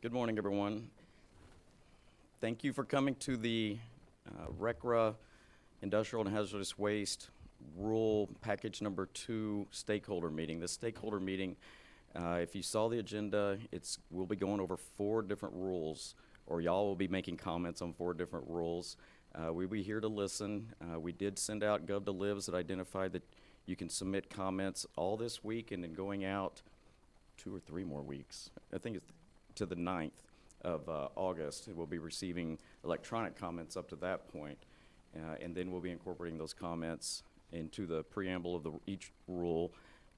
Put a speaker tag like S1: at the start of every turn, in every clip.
S1: Good morning, everyone. Thank you for coming to the RCRA Industrial and Hazardous Waste Rule Package Number 2 Stakeholder Meeting. This stakeholder meeting, if you saw the agenda, we'll be going over 4 different rules, or y'all will be making comments on 4 different rules. We'll be here to listen. We did send out Gov2Livs that identified that you can submit comments all this week and then going out 2 or 3 more weeks. I think it's to the 9th of August. We'll be receiving electronic comments up to that point, and then we'll be incorporating those comments into the preamble of each rule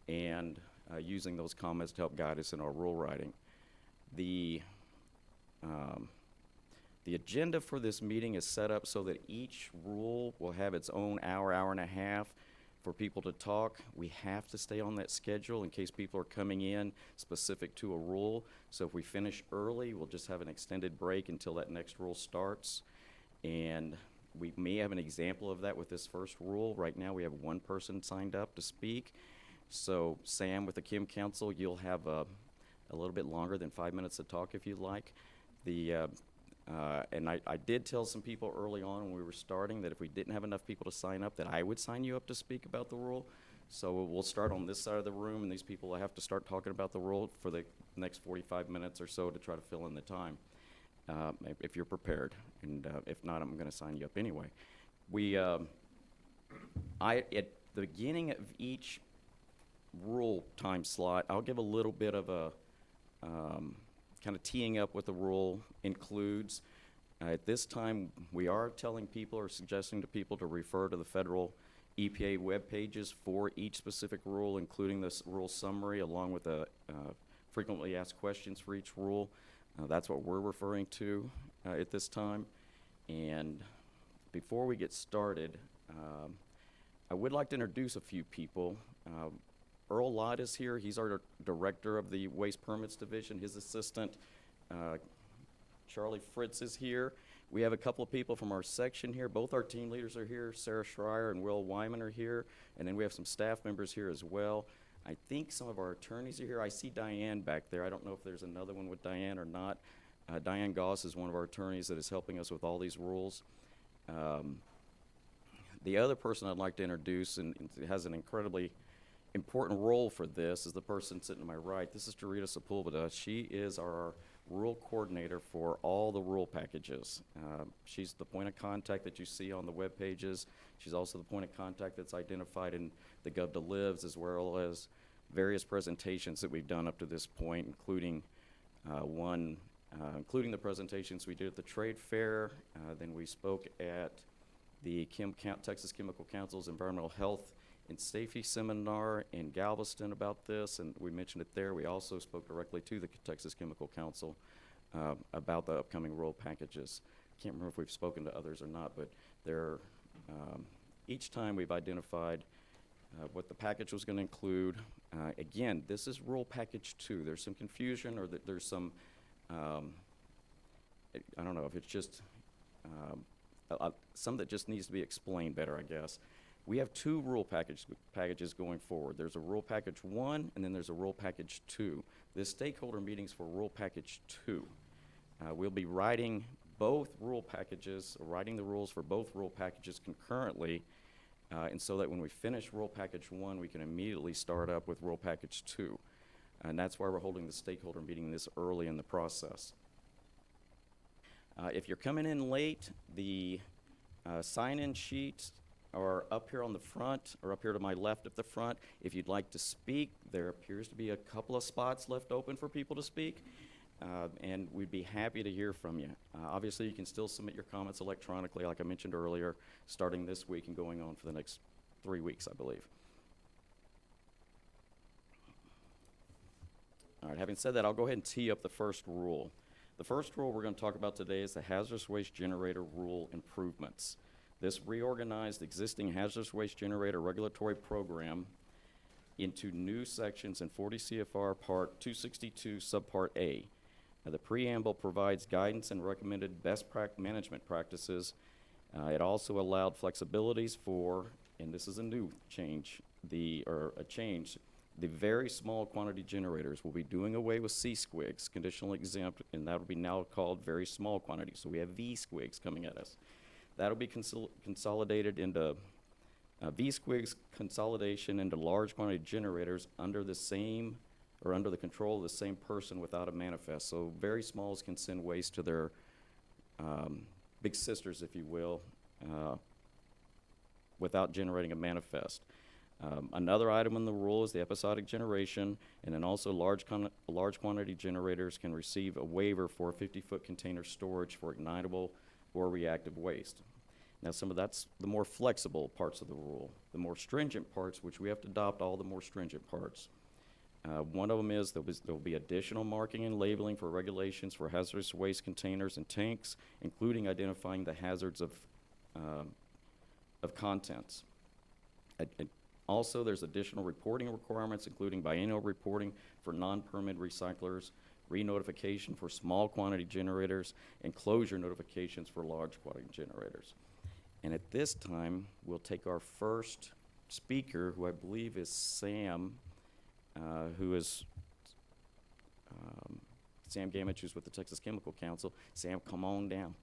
S1: and using those comments to help guide us in our rule writing. The agenda for this meeting is set up so that each rule will have its own hour and a half for people to talk. We have to stay on that schedule in case people are coming in specific to a rule. So if we finish early, we'll just have an extended break until that next rule starts. And we may have an example of that with this first rule. Right now we have 1 person signed up to speak. So Sam with the Kim Council, you'll have a little bit longer than 5 minutes to talk if you'd like. And I did tell some people early on when we were starting that if we didn't have enough people to sign up, that I would sign you up to speak about the rule. So we'll start on this side of the room, and these people will have to start talking about the rule for the next 45 minutes or so to try to fill in the time, if you're prepared. And if not, I'm going to sign you up anyway. At the beginning of each rule time slot, I'll give a little bit of a kind of teeing up what the rule includes. At this time, we are telling people or suggesting to people to refer to the federal EPA web pages for each specific rule, including this rule summary along with the frequently asked questions for each rule. That's what we're referring to at this time. And before we get started, I would like to introduce a few people. Earl Lott is here. He's our director of the Waste Permits Division. His assistant, Charlie Fritz, is here. We have a couple of people from our section here. Both our team leaders are here. Sarah Schreier and Will Wyman are here. And then we have some staff members here as well. I think some of our attorneys are here. I see Diane back there. I don't know if there's another one with Diane or not. Diane Goss is one of our attorneys that is helping us with all these rules. The other person I'd like to introduce and has an incredibly important role for this is the person sitting to my right. This is Dorita Sepulveda. She is our rule coordinator for all the rule packages. She's the point of contact that you see on the web pages. She's also the point of contact that's identified in the Gov2Livs, as well as various presentations that we've done up to this point, including including the presentations we did at the trade fair. Then we spoke at the Texas Chemical Council's Environmental Health and Safety Seminar in Galveston about this, and we mentioned it there. We also spoke directly to the Texas Chemical Council about the upcoming rule packages. Can't remember if we've spoken to others or not, but each time we've identified what the package was going to include. Again, this is rule package 2. There's some confusion, or that there's some, I don't know if it's just some that just needs to be explained better, I guess. We have 2 rule packages going forward. There's a rule package 1, and then there's a rule package 2. This stakeholder meeting's for rule package 2. We'll be writing both rule packages, or writing the rules for both rule packages concurrently, and so that when we finish rule package 1, we can immediately start up with rule package 2. And that's why we're holding the stakeholder meeting this early in the process. If you're coming in late, the sign-in sheets are up here on the front, or up here to my left at the front. If you'd like to speak, there appears to be a couple of spots left open for people to speak, and we'd be happy to hear from you. Obviously, you can still submit your comments electronically, like I mentioned earlier, starting this week and going on for the next 3 weeks, I believe. All right, having said that, I'll go ahead and tee up the first rule. The first rule we're going to talk about today is the Hazardous Waste Generator Rule Improvements. This reorganized existing hazardous waste generator regulatory program into new sections in 40 CFR Part 262 Subpart A. The preamble provides guidance and recommended best management practices. It also allowed flexibilities for, and this is a new change, The very small quantity generators will be doing away with C-squigs, conditional exempt, and that will be now called very small quantities. So we have V-squigs coming at us. That'll be consolidated into V-squigs consolidation into large quantity generators under the same or under the control of the same person without a manifest. So very smalls can send waste to their big sisters, if you will, without generating a manifest. Another item in the rule is the episodic generation, and then also large quantity generators can receive a waiver for a 50-foot container storage for ignitable or reactive waste. Now, some of that's the more flexible parts of the rule. The more stringent parts, which we have to adopt all the more stringent parts. One of them is there will be additional marking and labeling for regulations for hazardous waste containers and tanks, including identifying the hazards of contents. Also, there's additional reporting requirements, including biennial reporting for non-permit recyclers, re-notification for small quantity generators, and closure notifications for large quantity generators. And at this time, we'll take our first speaker, who I believe is Sam, Sam Gamage, who's with the Texas Chemical Council. Sam, come on down.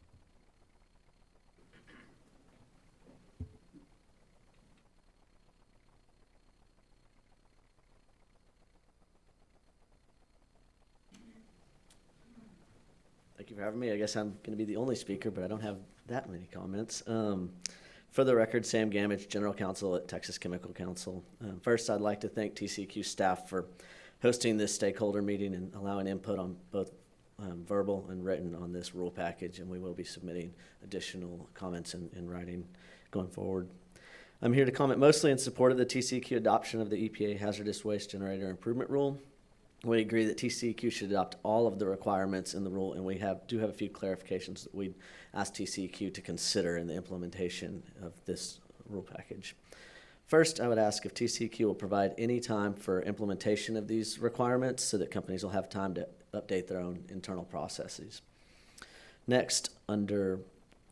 S2: Thank you for having me. I guess I'm going to be the only speaker, but I don't have that many comments. For the record, Sam Gamage, General Counsel at Texas Chemical Council. First, I'd like to thank TCEQ staff for hosting this stakeholder meeting and allowing input on both verbal and written on this rule package, and we will be submitting additional comments in writing going forward. I'm here to comment mostly in support of the TCEQ adoption of the EPA Hazardous Waste Generator Improvement Rule. We agree that TCEQ should adopt all of the requirements in the rule, and we do have a few clarifications that we'd ask TCEQ to consider in the implementation of this rule package. First, I would ask if TCEQ will provide any time for implementation of these requirements so that companies will have time to update their own internal processes. Next, under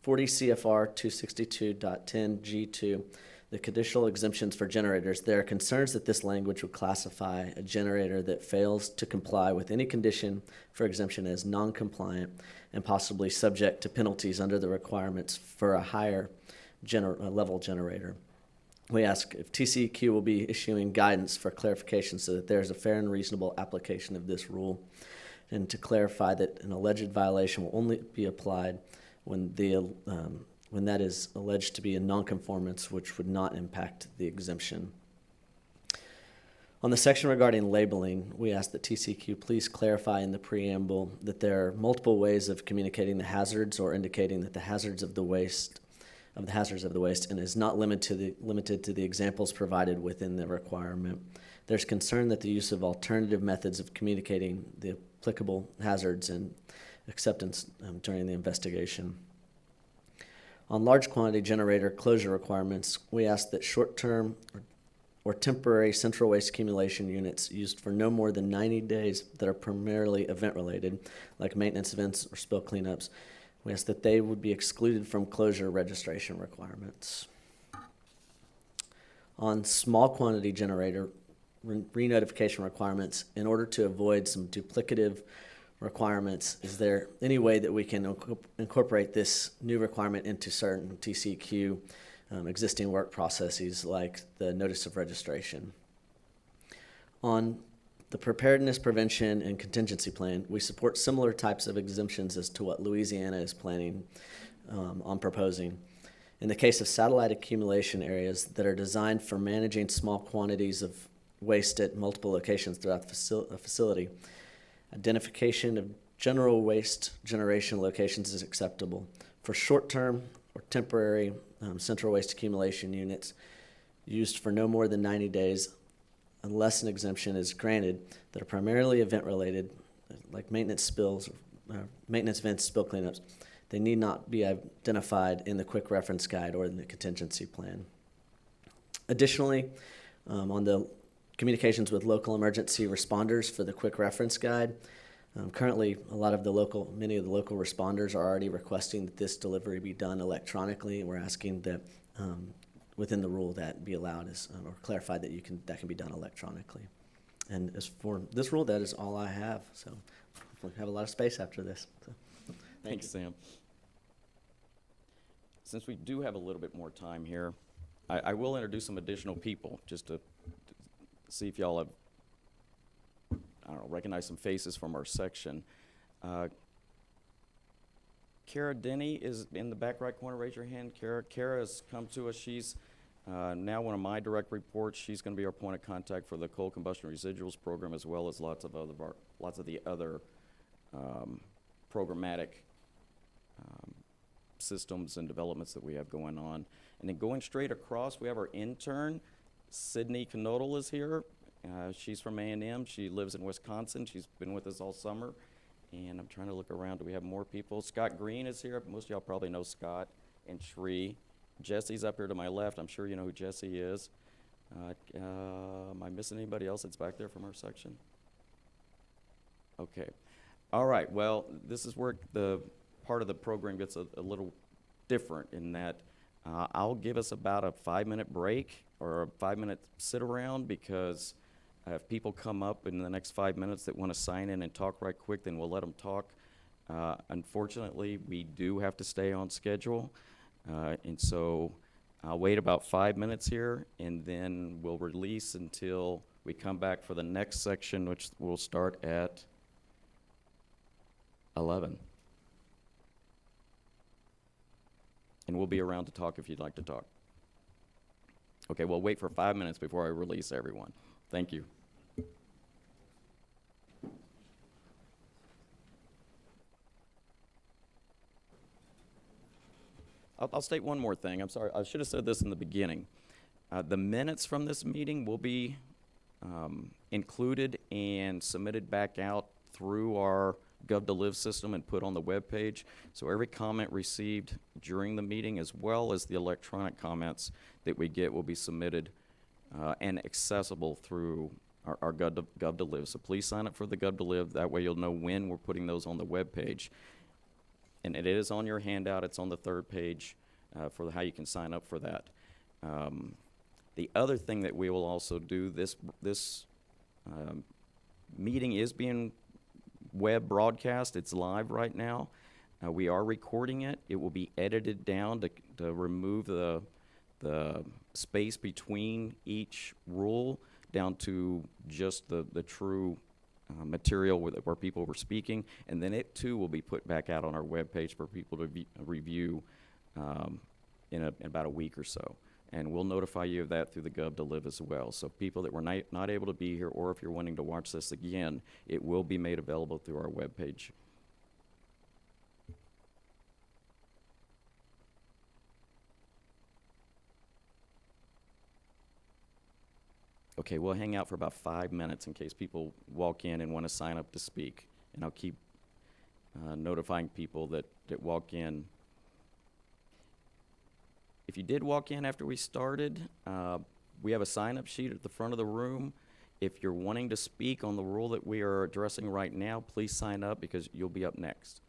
S2: 40 CFR 262.10 G2, the conditional exemptions for generators, there are concerns that this language would classify a generator that fails to comply with any condition for exemption as non-compliant and possibly subject to penalties under the requirements for a higher level generator. We ask if TCEQ will be issuing guidance for clarification so that there's a fair and reasonable application of this rule, and to clarify that an alleged violation will only be applied when that is alleged to be a nonconformance, which would not impact the exemption. On the section regarding labeling, we ask that TCEQ please clarify in the preamble that there are multiple ways of communicating the hazards or indicating that the hazards of the waste and is not limited to the examples provided within the requirement. There's concern that the use of alternative methods of communicating the applicable hazards and acceptance during the investigation. On large quantity generator closure requirements, we ask that short-term or temporary central waste accumulation units used for no more than 90 days that are primarily event-related, like maintenance events or spill cleanups, we ask that they would be excluded from closure registration requirements. On small quantity generator re-notification requirements, in order to avoid some duplicative requirements, is there any way that we can incorporate this new requirement into certain TCEQ existing work processes like the notice of registration? On the preparedness, prevention, and contingency plan, we support similar types of exemptions as to what Louisiana is planning on proposing. In the case of satellite accumulation areas that are designed for managing small quantities of waste at multiple locations throughout the facility, identification of general waste generation locations is acceptable. For short-term or temporary central waste accumulation units used for no more than 90 days, unless an exemption is granted, that are primarily event-related, like maintenance events, spill cleanups, they need not be identified in the quick reference guide or in the contingency plan. Additionally, on the communications with local emergency responders for the quick reference guide, currently many of the local responders are already requesting that this delivery be done electronically, and we're asking that within the rule that be allowed or clarified that that can be done electronically. And as for this rule, that is all I have. So hopefully have a lot of space after this. So, thank
S1: Thanks,
S2: you.
S1: Sam. Since we do have a little bit more time here, I will introduce some additional people just to see if y'all have, I don't know, recognize some faces from our section. Kara Denny is in the back right corner. Raise your hand. Kara has come to us. She's now one of my direct reports. She's going to be our point of contact for the coal combustion residuals program, as well as lots of the other programmatic systems and developments that we have going on. And then going straight across, we have our intern, Sydney Knodel is here. She's from A&M. She lives in Wisconsin. She's been with us all summer. And I'm trying to look around. Do we have more people? Scott Green is here. Most of y'all probably know Scott and Shree. Jesse's up here to my left. I'm sure you know who Jesse is. Am I missing anybody else that's back there from our section? Okay. All right. Well, this is where the part of the program gets a little different in that I'll give us about a 5-minute break or a 5-minute sit around, because if people come up in the next 5 minutes that want to sign in and talk right quick, then we'll let them talk. Unfortunately, we do have to stay on schedule, and so I'll wait about 5 minutes here, and then we'll release until we come back for the next section, which will start at 11. And we'll be around to talk if you'd like to talk. Okay, we'll wait for 5 minutes before I release everyone. Thank you. I'll state one more thing. I'm sorry, I should have said this in the beginning. The minutes from this meeting will be included and submitted back out through our Gov2Live system and put on the web page. So every comment received during the meeting, as well as the electronic comments that we get, will be submitted and accessible through our Gov2Live. So please sign up for the Gov2Live. That way you'll know when we're putting those on the web page. And it is on your handout. It's on the third page for how you can sign up for that. The other thing that we will also do, this meeting is being web broadcast. It's live right now. We are recording it. It will be edited down to remove the space between each rule down to just the true material where people were speaking, and then it too will be put back out on our webpage for people to review in about a week or so. And we'll notify you of that through the Gov2Live as well. So people that were not able to be here, or if you're wanting to watch this again, it will be made available through our webpage. Okay, we'll hang out for about 5 minutes in case people walk in and want to sign up to speak. And I'll keep notifying people that walk in. If you did walk in after we started, we have a sign-up sheet at the front of the room. If you're wanting to speak on the rule that we are addressing right now, please sign up because you'll be up next.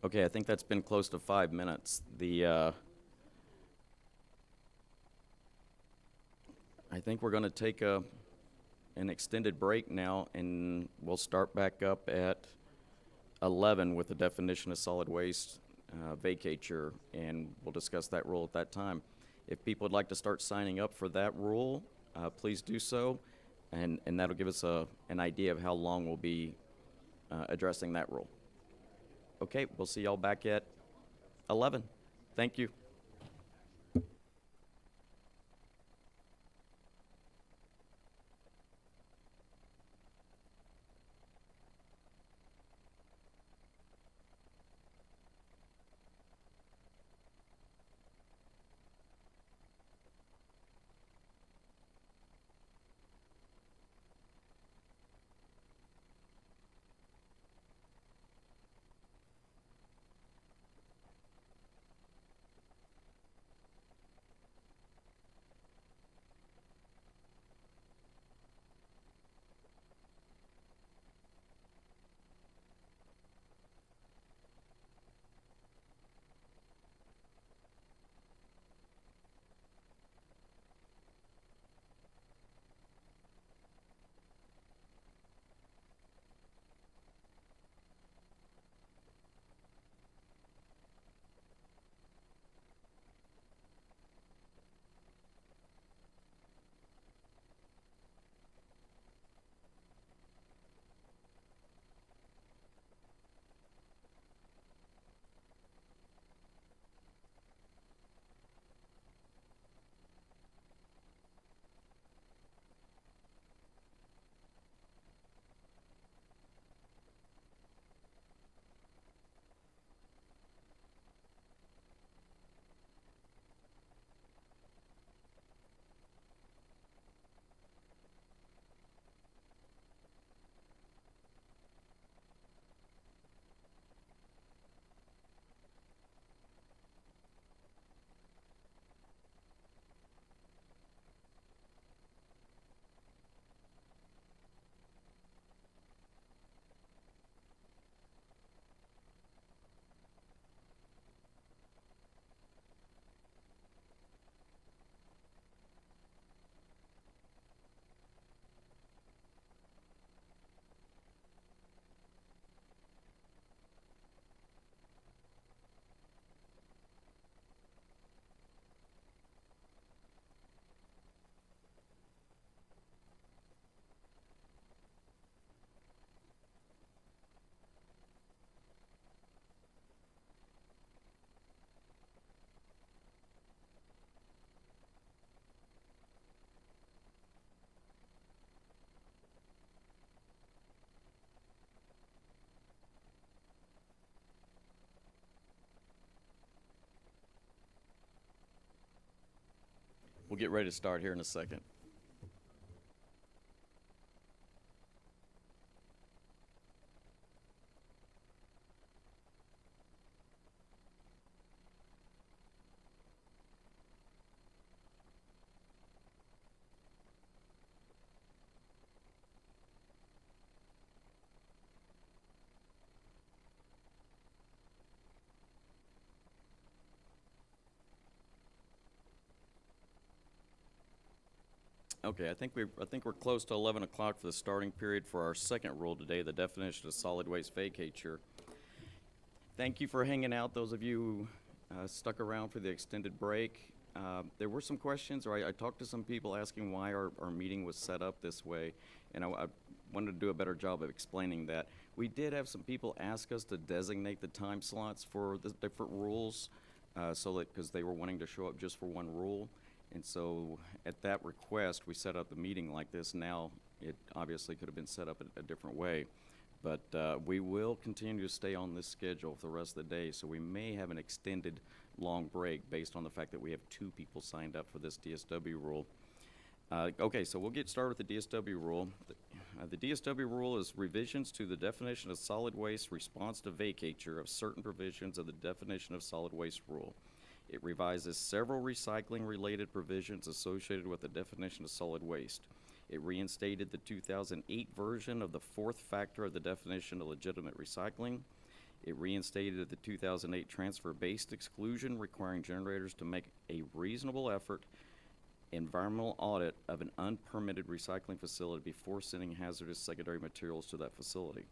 S1: Okay, I think that's been close to 5 minutes. I think we're going to take an extended break now, and we'll start back up at 11 with the definition of solid waste vacatur, and we'll discuss that rule at that time. If people would like to start signing up for that rule, please do so, and that'll give us an idea of how long we'll be addressing that rule. Okay, we'll see y'all back at 11. Thank you. We'll get ready to start here in a second. Okay, I think we're close to 11 o'clock for the starting period for our second rule today, the definition of solid waste vacatur. Thank you for hanging out, those of you who stuck around for the extended break. There were some questions, or I talked to some people asking why our meeting was set up this way, and I wanted to do a better job of explaining that. We did have some people ask us to designate the time slots for the different rules, because they were wanting to show up just for one rule. And so at that request, we set up the meeting like this. Now, it obviously could have been set up a different way. But we will continue to stay on this schedule for the rest of the day. So we may have an extended long break based on the fact that we have 2 people signed up for this DSW rule. Okay, so we'll get started with the DSW rule. The DSW rule is revisions to the definition of solid waste response to vacatur of certain provisions of the definition of solid waste rule. It revises several recycling-related provisions associated with the definition of solid waste. It reinstated the 2008 version of the 4th factor of the definition of legitimate recycling. It reinstated the 2008 transfer-based exclusion requiring generators to make a reasonable effort environmental audit of an unpermitted recycling facility before sending hazardous secondary materials to that facility.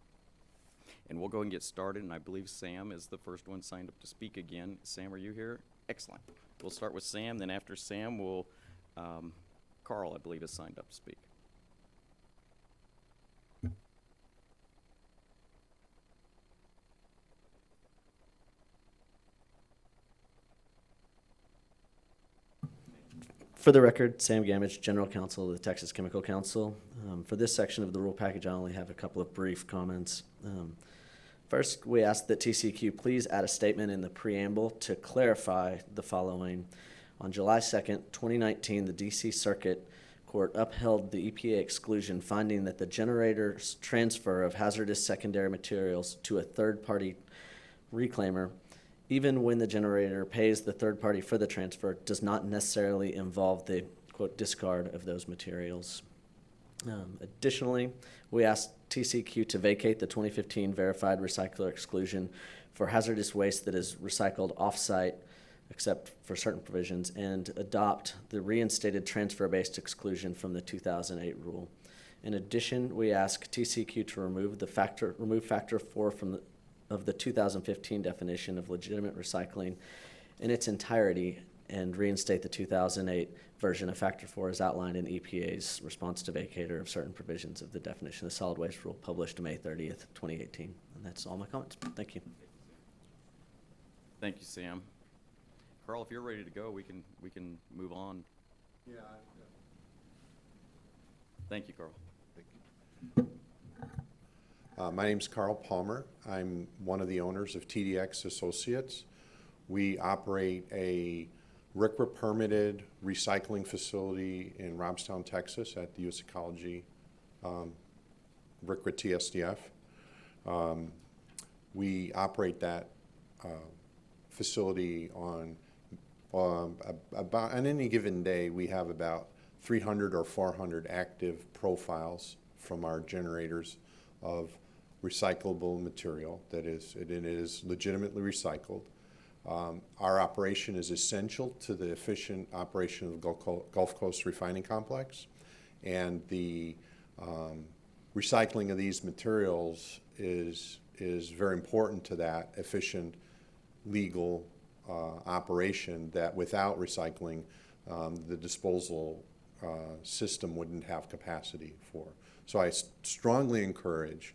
S1: And we'll go and get started, and I believe Sam is the first one signed up to speak again. Sam, are you here? Excellent. We'll start with Sam, then after Sam, Carl, I believe, is signed up to speak.
S2: For the record, Sam Gamage, General Counsel of the Texas Chemical Council. For this section of the rule package, I only have a couple of brief comments. First, we ask that TCEQ please add a statement in the preamble to clarify the following. On July 2nd, 2019, the D.C. Circuit Court upheld the EPA exclusion, finding that the generator's transfer of hazardous secondary materials to a third-party reclaimer, even when the generator pays the third party for the transfer, does not necessarily involve the, quote, discard of those materials. Additionally, we asked TCEQ to vacate the 2015 verified recycler exclusion for hazardous waste that is recycled off-site, except for certain provisions, and adopt the reinstated transfer-based exclusion from the 2008 rule. In addition, we ask TCEQ to remove factor 4 of the 2015 definition of legitimate recycling in its entirety and reinstate the 2008 version of Factor 4 as outlined in EPA's response to vacator of certain provisions of the definition of solid waste rule published May 30th, 2018. And that's all my comments. Thank you.
S1: Thank you, Sam. Carl, if you're ready to go, we can move on.
S3: Yeah.
S1: Thank you, Carl.
S3: Thank you. My name's Carl Palmer. I'm one of the owners of TDX Associates. We operate a RCRA permitted recycling facility in Robstown, Texas at the U.S. Ecology RCRA TSDF. We operate that facility on any given day. We have about 300 or 400 active profiles from our generators of recyclable material it is legitimately recycled. Our operation is essential to the efficient operation of the Gulf Coast refining complex, and the recycling of these materials is very important to that efficient legal operation that without recycling the disposal system wouldn't have capacity for. So I strongly encourage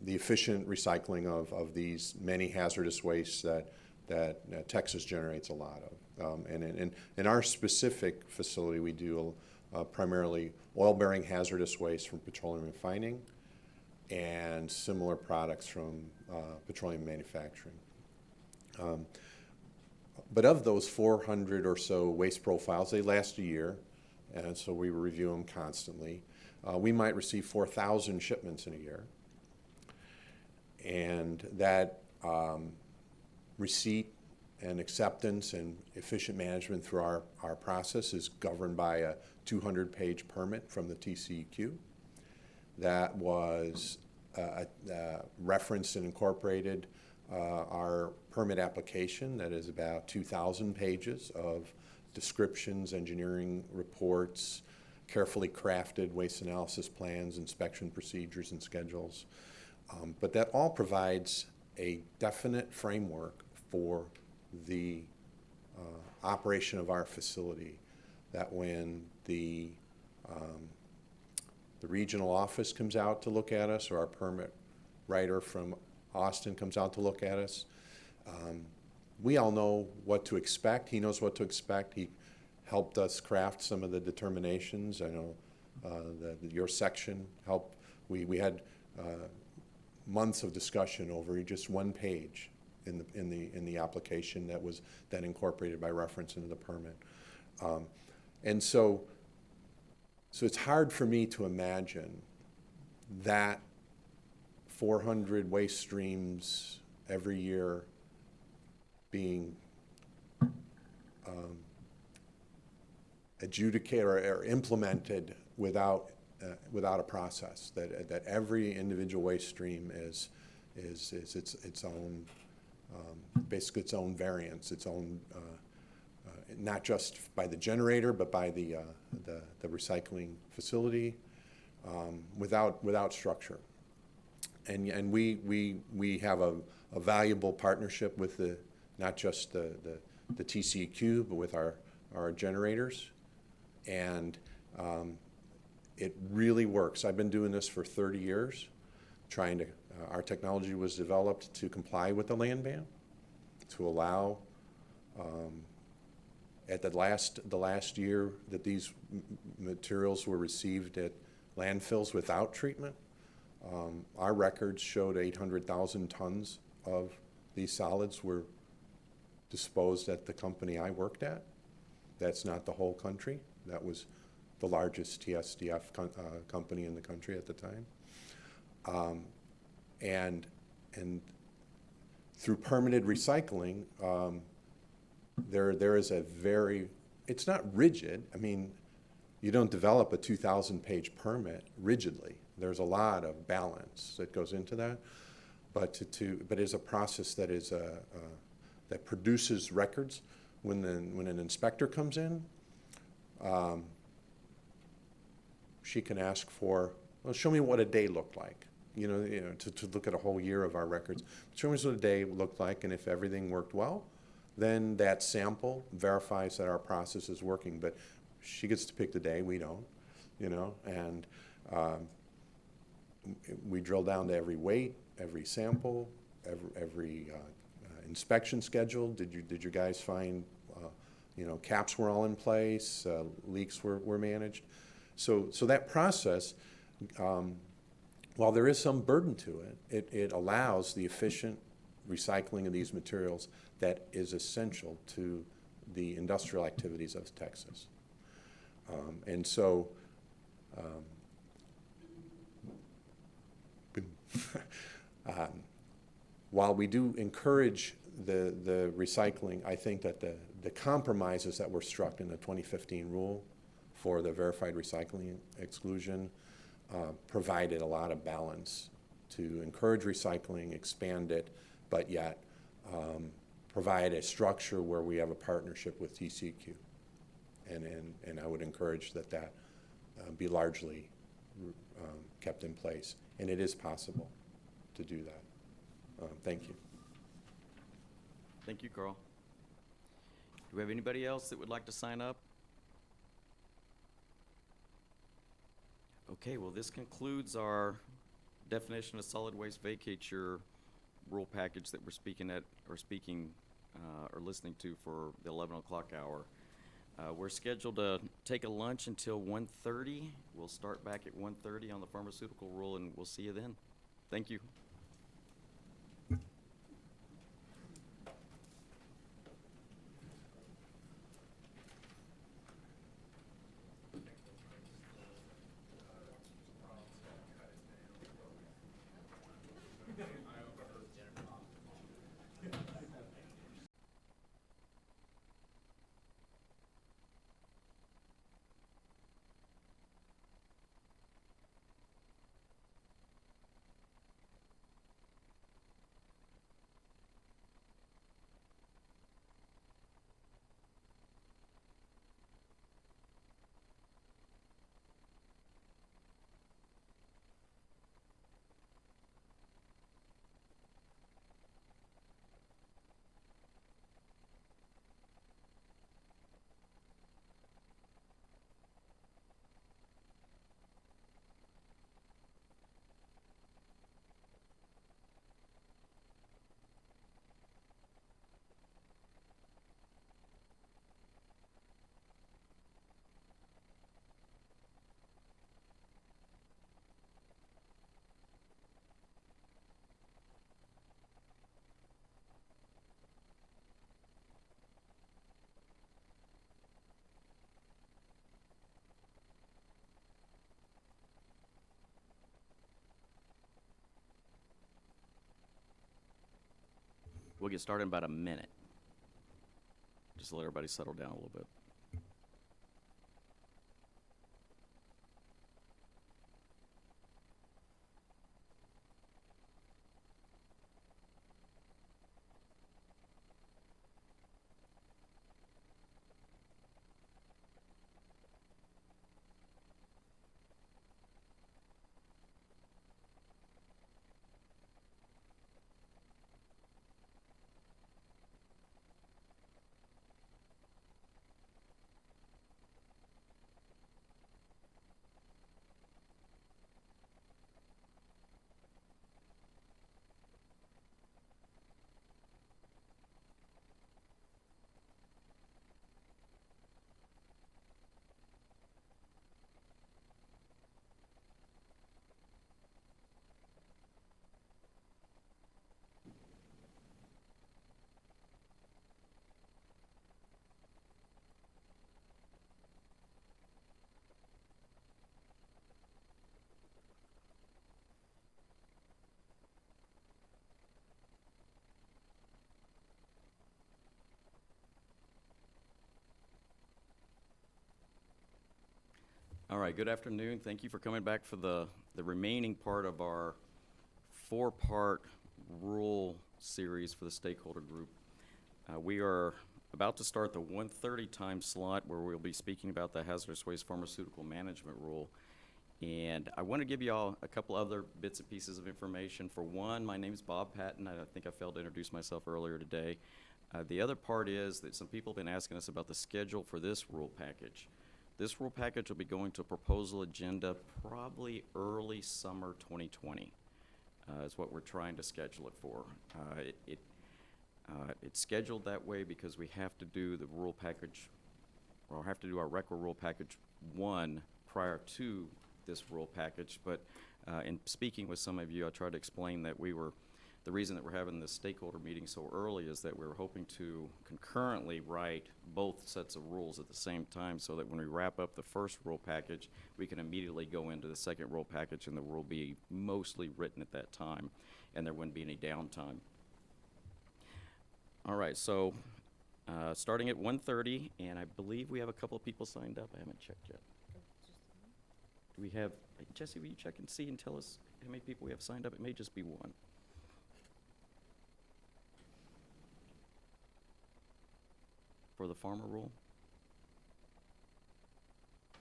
S3: the efficient recycling of these many hazardous wastes that Texas generates a lot of. And in our specific facility, we do primarily oil-bearing hazardous waste from petroleum refining and similar products from petroleum manufacturing. But of those 400 or so waste profiles, they last a year, and so we review them constantly. We might receive 4,000 shipments in a year, and that receipt and acceptance and efficient management through our process is governed by a 200-page permit from the TCEQ that was referenced and incorporated our permit application that is about 2,000 pages of descriptions, engineering reports, carefully crafted waste analysis plans, inspection procedures, and schedules. But that all provides a definite framework for the operation of our facility, that when the regional office comes out to look at us, or our permit writer from Austin comes out to look at us, we all know what to expect. He knows what to expect. He helped us craft some of the determinations. I know your section helped. We had months of discussion over just one page in the application that was then incorporated by reference into the permit. And so it's hard for me to imagine that 400 waste streams every year being adjudicated or implemented without a process, that every individual waste stream is is its own, basically its own variance, its own, not just by the generator, but by the recycling facility, without structure. And we have a valuable partnership with not just the TCEQ, but with our generators. And it really works. I've been doing this for 30 years, our technology was developed to comply with the land ban, to allow, at the last year that these materials were received at landfills without treatment, our records showed 800,000 tons of these solids were disposed at the company I worked at. That's not the whole country. That was the largest TSDF company in the country at the time. And through permitted recycling, there is it's not rigid. I mean, you don't develop a 2,000-page permit rigidly. There's a lot of balance that goes into that, but it's a process that that produces records. When an inspector comes in, she can ask for, well, show me what a day looked like. To look at a whole year of our records. Show me what a day looked like, and if everything worked well, then that sample verifies that our process is working. But she gets to pick the day, we don't, and we drill down to every weight, every sample, every inspection schedule. Did you guys find, caps were all in place, leaks were managed? So that process, while there is some burden to it, it allows the efficient recycling of these materials that is essential to the industrial activities of Texas. And so, while we do encourage the recycling, I think that the compromises that were struck in the 2015 rule for the verified recycling exclusion provided a lot of balance to encourage recycling, expand it, but yet provide a structure where we have a partnership with TCEQ. And I would encourage that be largely kept in place. And it is possible to do that. Thank you.
S1: Thank you, Carl. Do we have anybody else that would like to sign up? Okay, well, this concludes our definition of solid waste vacature rule package that we're listening to for the 11 o'clock hour. We're scheduled to take a lunch until 1:30. We'll start back at 1:30 on the pharmaceutical rule, and we'll see you then. Thank you. We'll get started in about a minute. Just to let everybody settle down a little bit. All right, good afternoon. Thank you for coming back for the remaining part of our four-part rule series for the stakeholder group. We are about to start the 1:30 time slot where we'll be speaking about the hazardous waste pharmaceutical management rule. And I want to give you all a couple other bits and pieces of information. For one, my name is Bob Patton. I think I failed to introduce myself earlier today. The other part is that some people have been asking us about the schedule for this rule package. This rule package will be going to a proposal agenda probably early summer 2020 is what we're trying to schedule it for. It's scheduled that way because we have to do the rule package, or have to do our RCRA rule package 1 prior to this rule package. But in speaking with some of you, I tried to explain that the reason that we're having this stakeholder meeting so early is that we're hoping to concurrently write both sets of rules at the same time so that when we wrap up the first rule package, we can immediately go into the second rule package and the rule be mostly written at that time and there wouldn't be any downtime. All right, so starting at 1:30, and I believe we have a couple of people signed up. I haven't checked yet. Do we have, Jesse, will you check and see and tell us how many people we have signed up? It may just be one. For the farmer rule?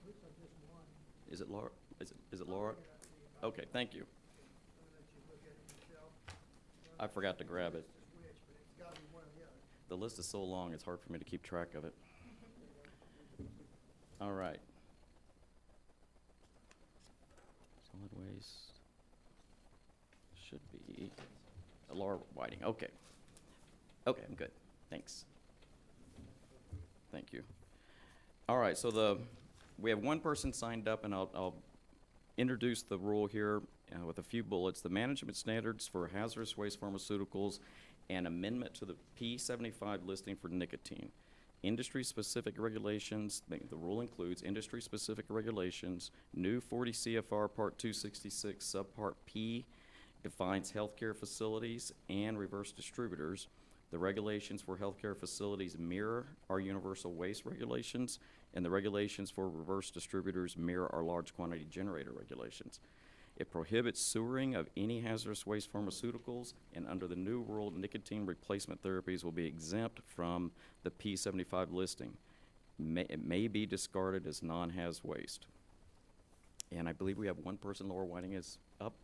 S4: Looks like just one.
S1: Is it Laura? Is it Laura? Okay, thank you.
S4: I'll let you look at it yourself.
S1: I forgot to grab it.
S4: It's which, but it's gotta be one or the other.
S1: The list is so long, it's hard for me to keep track of it. All right. Solid waste should be Laura Whiting. Okay. Okay, I'm good. Thanks. Thank you. All right, so we have one person signed up, and I'll introduce the rule here with a few bullets. The management standards for hazardous waste pharmaceuticals and amendment to the P75 listing for nicotine. Industry-specific regulations, the rule includes industry-specific regulations. New 40 CFR Part 266 Subpart P defines healthcare facilities and reverse distributors. The regulations for healthcare facilities mirror our universal waste regulations, and the regulations for reverse distributors mirror our large quantity generator regulations. It prohibits sewering of any hazardous waste pharmaceuticals, and under the new rule, nicotine replacement therapies will be exempt from the P75 listing. It may be discarded as non-haz waste. And I believe we have one person, Laura Whiting, is up.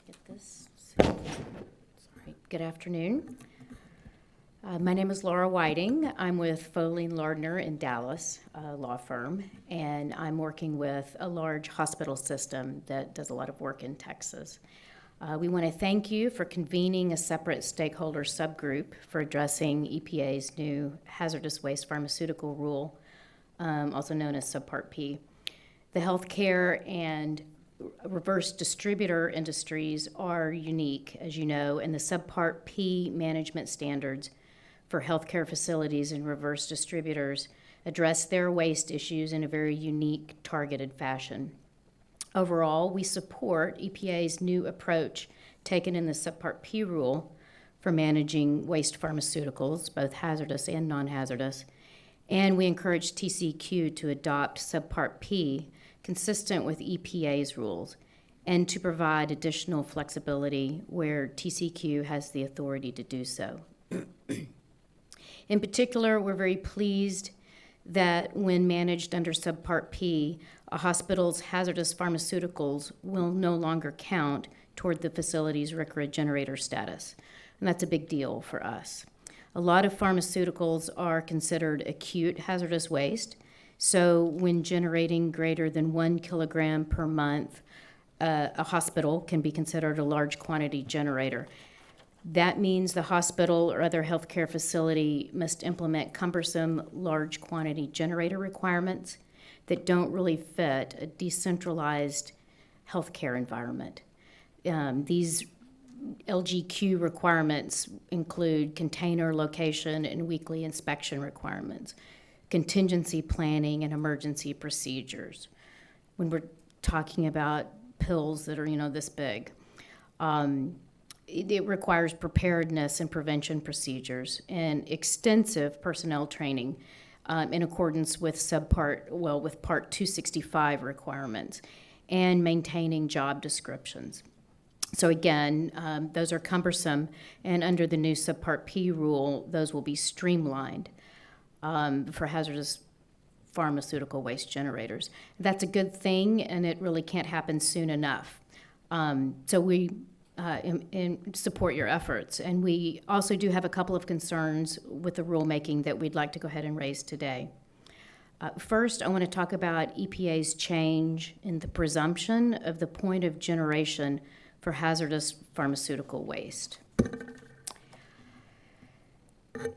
S5: Get this. Sorry. Good afternoon. My name is Laura Whiting. I'm with Foley & Lardner in Dallas, a law firm, and I'm working with a large hospital system that does a lot of work in Texas. We want to thank you for convening a separate stakeholder subgroup for addressing EPA's new hazardous waste pharmaceutical rule, also known as Subpart P. The healthcare and reverse distributor industries are unique, as you know, and the Subpart P management standards for healthcare facilities and reverse distributors address their waste issues in a very unique, targeted fashion. Overall, we support EPA's new approach taken in the Subpart P rule for managing waste pharmaceuticals, both hazardous and non-hazardous, and we encourage TCEQ to adopt Subpart P consistent with EPA's rules and to provide additional flexibility where TCEQ has the authority to do so. In particular, we're very pleased that when managed under Subpart P, a hospital's hazardous pharmaceuticals will no longer count toward the facility's RCRA generator status, and that's a big deal for us. A lot of pharmaceuticals are considered acute hazardous waste, so when generating greater than 1 kilogram per month, a hospital can be considered a large quantity generator. That means the hospital or other healthcare facility must implement cumbersome large quantity generator requirements that don't really fit a decentralized healthcare environment. These LGQ requirements include container location and weekly inspection requirements, contingency planning, and emergency procedures. When we're talking about pills that are, this big. it requires preparedness and prevention procedures and extensive personnel training in accordance with with Part 265 requirements and maintaining job descriptions. So again, those are cumbersome, and under the new Subpart P rule, those will be streamlined for hazardous pharmaceutical waste generators. That's a good thing, and it really can't happen soon enough. So we support your efforts, and we also do have a couple of concerns with the rulemaking that we'd like to go ahead and raise today. First, I want to talk about EPA's change in the presumption of the point of generation for hazardous pharmaceutical waste.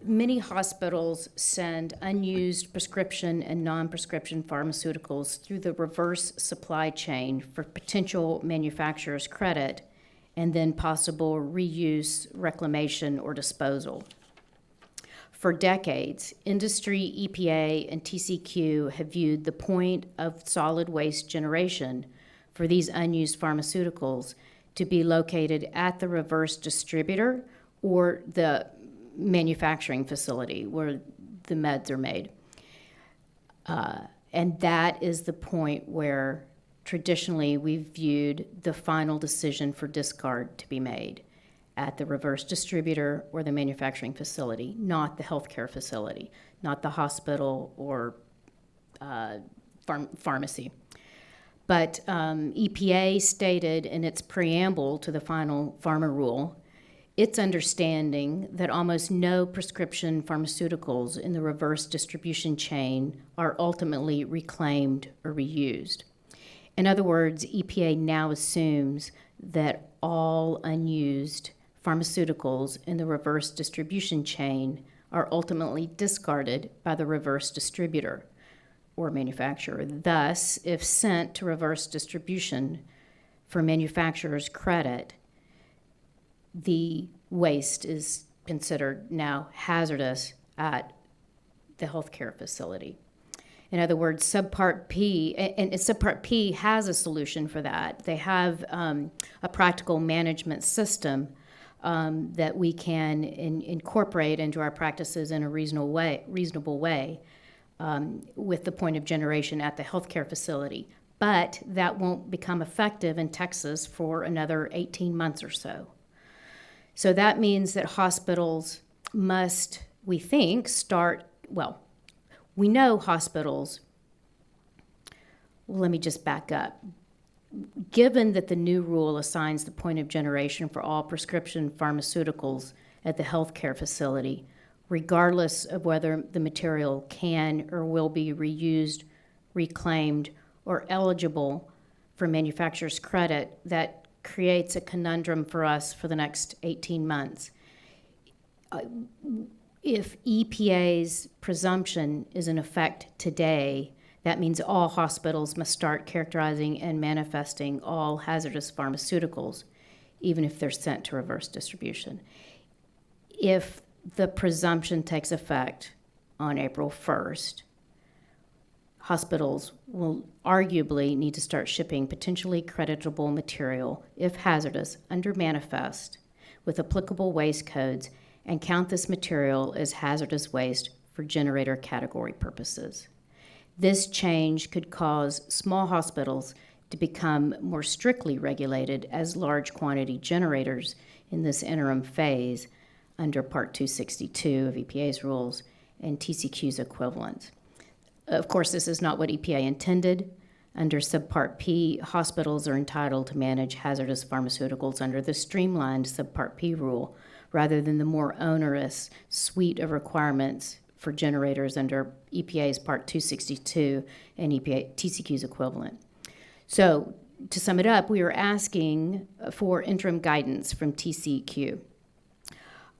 S5: Many hospitals send unused prescription and non-prescription pharmaceuticals through the reverse supply chain for potential manufacturer's credit and then possible reuse, reclamation, or disposal. For decades, industry, EPA, and TCQ have viewed the point of solid waste generation for these unused pharmaceuticals to be located at the reverse distributor or the manufacturing facility where the meds are made. And that is the point where traditionally we've viewed the final decision for discard to be made at the reverse distributor or the manufacturing facility, not the healthcare facility, not the hospital or pharmacy. But EPA stated in its preamble to the final pharma rule its understanding that almost no prescription pharmaceuticals in the reverse distribution chain are ultimately reclaimed or reused. In other words, EPA now assumes that all unused pharmaceuticals in the reverse distribution chain are ultimately discarded by the reverse distributor or manufacturer. Thus, if sent to reverse distribution for manufacturer's credit, the waste is considered now hazardous at the healthcare facility. In other words, Subpart P, and Subpart P has a solution for that. They have a practical management system that we can incorporate into our practices in a reasonable way with the point of generation at the healthcare facility. But that won't become effective in Texas for another 18 months or so. So that means that hospitals must, we think, we know hospitals, let me just back up. Given that the new rule assigns the point of generation for all prescription pharmaceuticals at the healthcare facility, regardless of whether the material can or will be reused, reclaimed, or eligible for manufacturer's credit, that creates a conundrum for us for the next 18 months. If EPA's presumption is in effect today, that means all hospitals must start characterizing and manifesting all hazardous pharmaceuticals, even if they're sent to reverse distribution. If the presumption takes effect on April 1st, hospitals will arguably need to start shipping potentially creditable material, if hazardous, under manifest with applicable waste codes and count this material as hazardous waste for generator category purposes. This change could cause small hospitals to become more strictly regulated as large quantity generators in this interim phase under Part 262 of EPA's rules and TCQ's equivalents. Of course, this is not what EPA intended. Under Subpart P, hospitals are entitled to manage hazardous pharmaceuticals under the streamlined Subpart P rule, rather than the more onerous suite of requirements for generators under EPA's Part 262 and TCQ's equivalent. So, to sum it up, we are asking for interim guidance from TCQ.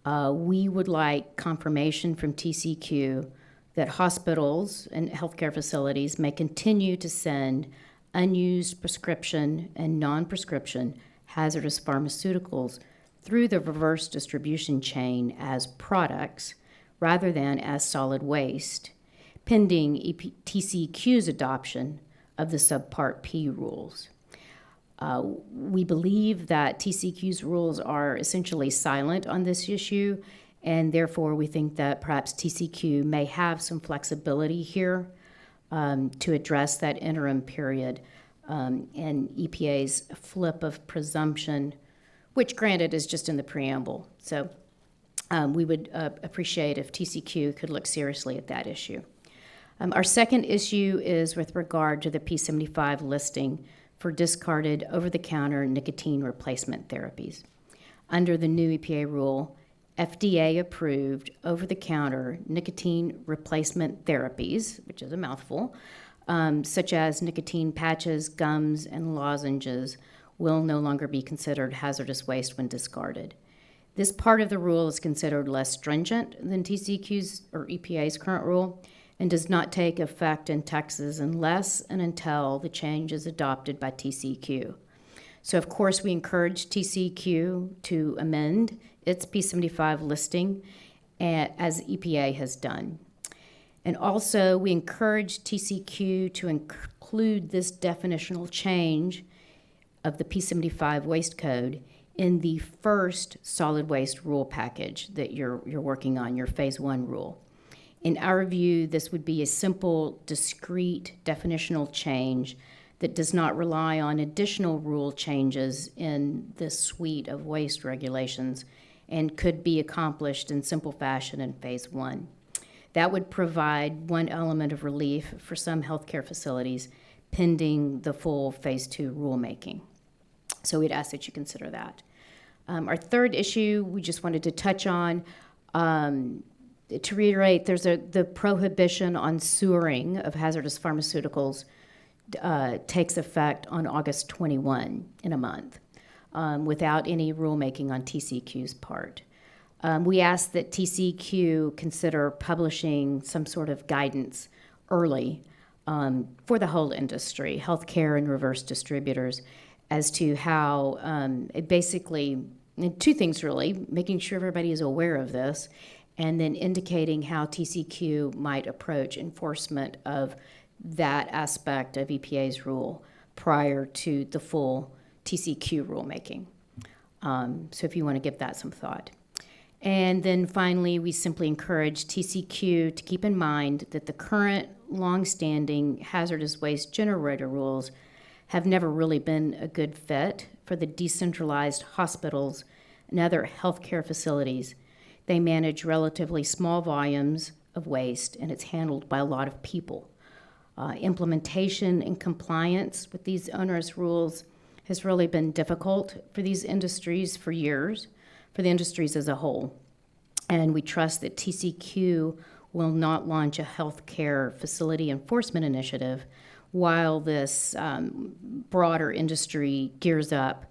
S5: We would like confirmation from TCQ that hospitals and healthcare facilities may continue to send unused prescription and non-prescription hazardous pharmaceuticals through the reverse distribution chain as products rather than as solid waste, pending TCQ's adoption of the Subpart P rules. We believe that TCQ's rules are essentially silent on this issue, and therefore we think that perhaps TCQ may have some flexibility here to address that interim period and EPA's flip of presumption, which granted is just in the preamble. So we would appreciate if TCQ could look seriously at that issue. Our second issue is with regard to the P75 listing for discarded over-the-counter nicotine replacement therapies. Under the new EPA rule, FDA-approved over-the-counter nicotine replacement therapies, which is a mouthful, such as nicotine patches, gums, and lozenges, will no longer be considered hazardous waste when discarded. This part of the rule is considered less stringent than TCQ's or EPA's current rule and does not take effect in Texas unless and until the change is adopted by TCQ. So, of course, we encourage TCQ to amend its P75 listing as EPA has done. And also, we encourage TCQ to include this definitional change of the P75 waste code in the first solid waste rule package that you're working on, your phase 1 rule. In our view, this would be a simple, discrete definitional change that does not rely on additional rule changes in this suite of waste regulations and could be accomplished in simple fashion in phase 1. That would provide one element of relief for some healthcare facilities pending the full phase 2 rulemaking. So we'd ask that you consider that. Our third issue we just wanted to touch on, to reiterate, there's the prohibition on sewering of hazardous pharmaceuticals takes effect on August 21 in a month without any rulemaking on TCQ's part. We ask that TCQ consider publishing some sort of guidance early for the whole industry, healthcare and reverse distributors, as to how basically, two things really, making sure everybody is aware of this, and then indicating how TCQ might approach enforcement of that aspect of EPA's rule prior to the full TCQ rulemaking. So if you want to give that some thought. And then finally, we simply encourage TCQ to keep in mind that the current longstanding hazardous waste generator rules have never really been a good fit for the decentralized hospitals and other healthcare facilities. They manage relatively small volumes of waste, and it's handled by a lot of people. Implementation and compliance with these onerous rules has really been difficult for these industries for years, for the industries as a whole. And we trust that TCQ will not launch a healthcare facility enforcement initiative while this broader industry gears up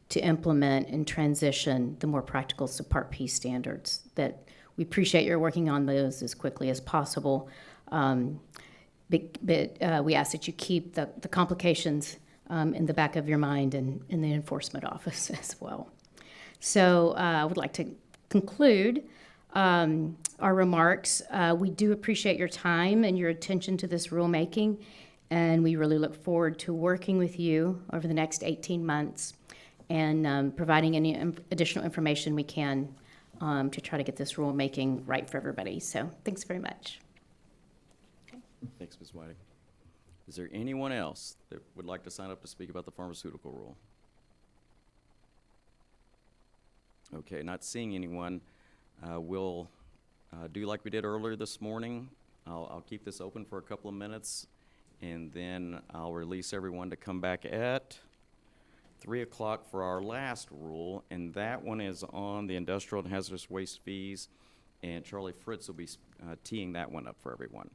S5: to implement and transition the more practical Subpart P standards. That we appreciate your working on those as quickly as possible, but we ask that you keep the complications in the back of your mind and in the enforcement office as well. So I would like to conclude our remarks. We do appreciate your time and your attention to this rulemaking, and we really look forward to working with you over the next 18 months and providing any additional information we can to try to get this rulemaking right for everybody. So thanks very much.
S1: Thanks, Ms. Whiting. Is there anyone else that would like to sign up to speak about the pharmaceutical rule? Okay, not seeing anyone. We'll do like we did earlier this morning. I'll keep this open for a couple of minutes, and then I'll release everyone to come back at 3 o'clock for our last rule, and that one is on the industrial and hazardous waste fees, and Charlie Fritz will be teeing that one up for everyone.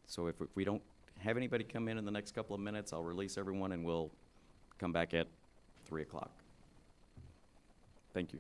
S1: So if we don't have anybody come in the next couple of minutes, I'll release everyone and we'll come back at 3 o'clock. Thank you.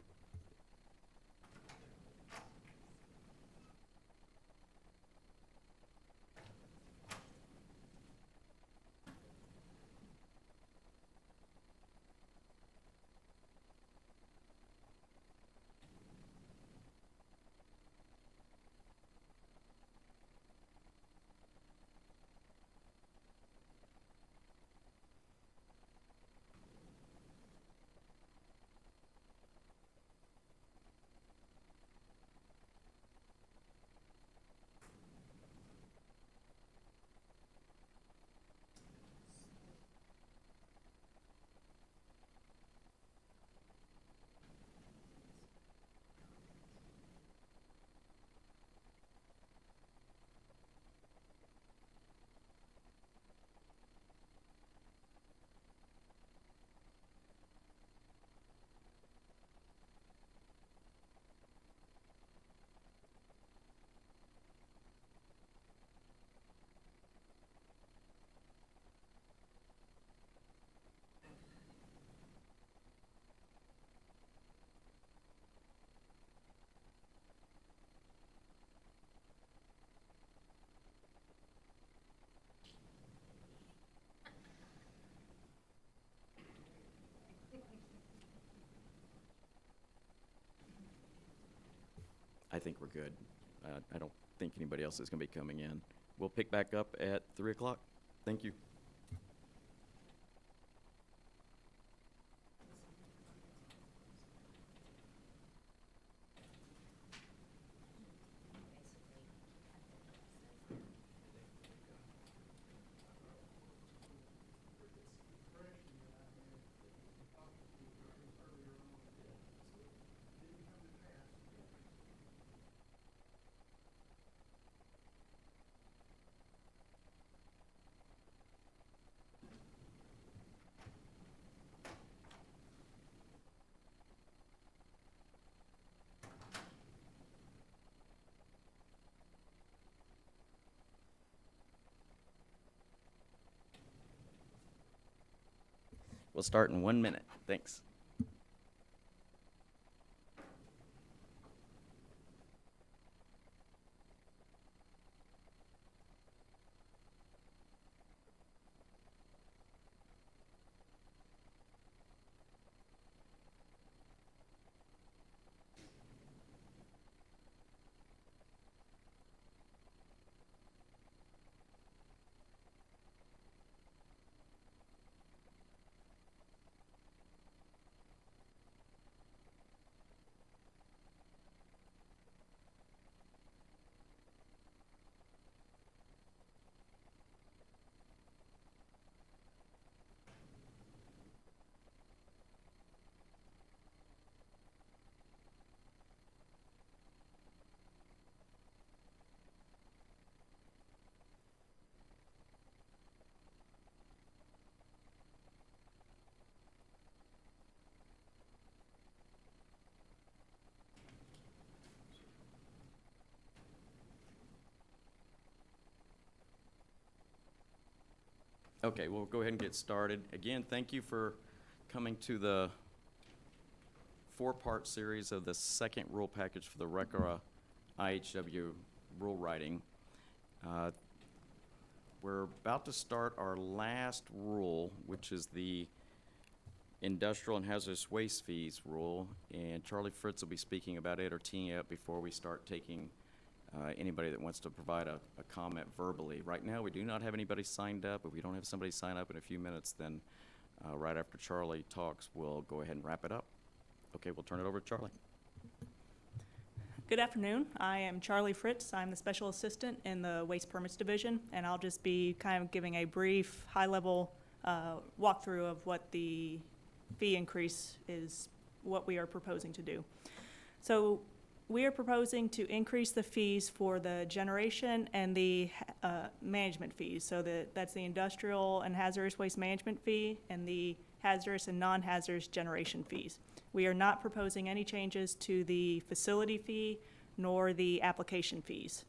S1: think we're good. I don't think anybody else is going to be coming in. We'll pick back up at 3 o'clock. Thank you. We'll start in 1 minute. Thanks. Okay, we'll go ahead and get started. Again, thank you for coming to the 4-part series of the second rule package for the RCRA IHW rule writing. We're about to start our last rule, which is the industrial and hazardous waste fees rule, and Charlie Fritz will be speaking about it or teeing it up before we start taking anybody that wants to provide a comment verbally. Right now, we do not have anybody signed up. If we don't have somebody sign up in a few minutes, then right after Charlie talks, we'll go ahead and wrap it up. Okay, we'll turn it over to Charlie.
S6: Good afternoon. I am Charlie Fritz. I'm the Special Assistant in the Waste Permits Division, and I'll just be kind of giving a brief, high-level walkthrough of what the fee increase is, what we are proposing to do. So we are proposing to increase the fees for the generation and the management fees. So that's the industrial and hazardous waste management fee and the hazardous and non-hazardous generation fees. We are not proposing any changes to the facility fee nor the application fees.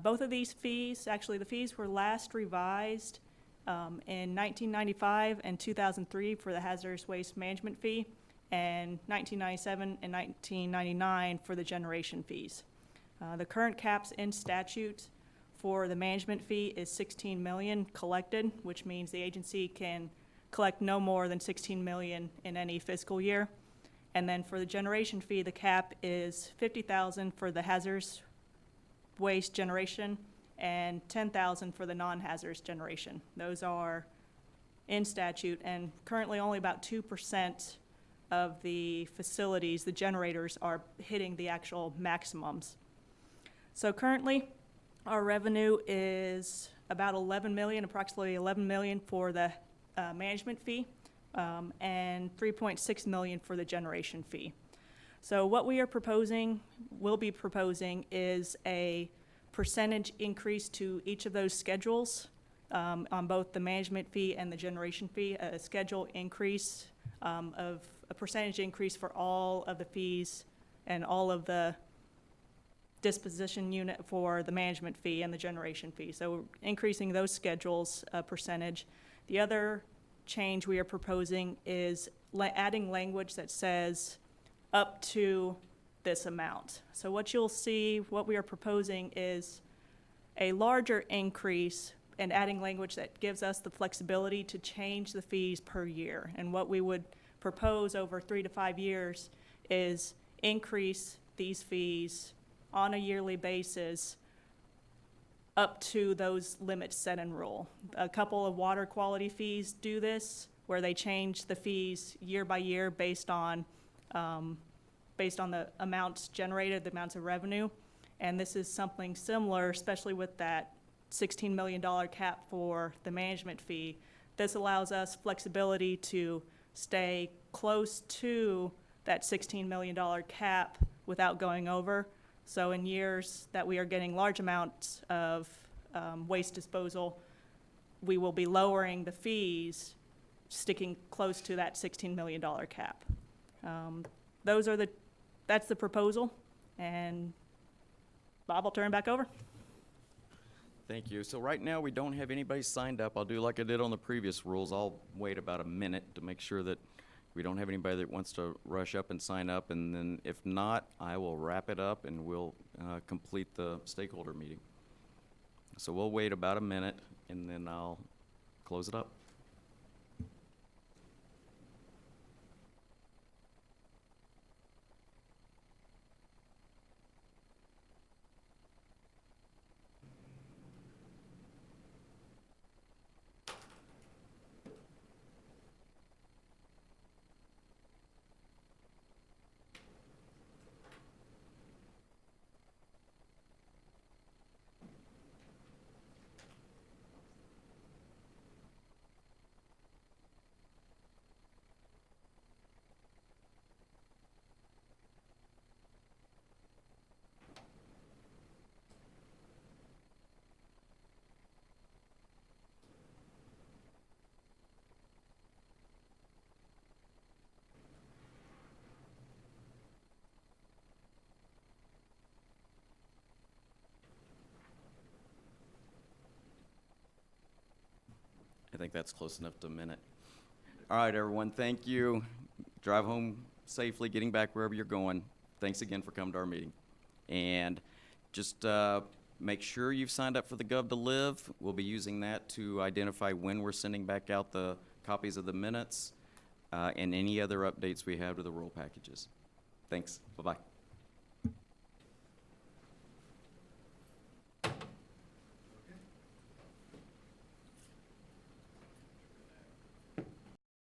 S6: Both of these fees, actually the fees were last revised in 1995 and 2003 for the hazardous waste management fee, and 1997 and 1999 for the generation fees. The current caps in statute for the management fee is $16 million collected, which means the agency can collect no more than $16 million in any fiscal year. And then for the generation fee, the cap is $50,000 for the hazardous waste generation and $10,000 for the non-hazardous generation. Those are in statute, and currently only about 2% of the facilities, the generators, are hitting the actual maximums. So currently, our revenue is about $11 million, approximately $11 million for the management fee, and $3.6 million for the generation fee. So what we are proposing, will be proposing, is a percentage increase to each of those schedules on both the management fee and the generation fee, a schedule increase of a percentage increase for all of the fees and all of the disposition unit for the management fee and the generation fee. So we're increasing those schedules a percentage. The other change we are proposing is adding language that says up to this amount. So what you'll see, what we are proposing is a larger increase and adding language that gives us the flexibility to change the fees per year. And what we would propose over 3 to 5 years is increase these fees on a yearly basis up to those limits set in rule. A couple of water quality fees do this, where they change the fees year by year based on the amounts generated, the amounts of revenue. And this is something similar, especially with that $16 million cap for the management fee. This allows us flexibility to stay close to that $16 million cap without going over. So in years that we are getting large amounts of waste disposal, we will be lowering the fees, sticking close to that $16 million cap. That's the proposal, and Bob, I'll turn it back over.
S1: Thank you. So right now, we don't have anybody signed up. I'll do like I did on the previous rules. I'll wait about a minute to make sure that we don't have anybody that wants to rush up and sign up, and then if not, I will wrap it up and we'll complete the stakeholder meeting. So we'll wait about a minute, and then I'll close it up. I think that's close enough to a minute. All right, everyone, thank you. Drive home safely, getting back wherever you're going. Thanks again for coming to our meeting. And just make sure you've signed up for the Gov to Live. We'll be using that to identify when we're sending back out the copies of the minutes and any other updates we have to the rule packages. Thanks. Bye-bye.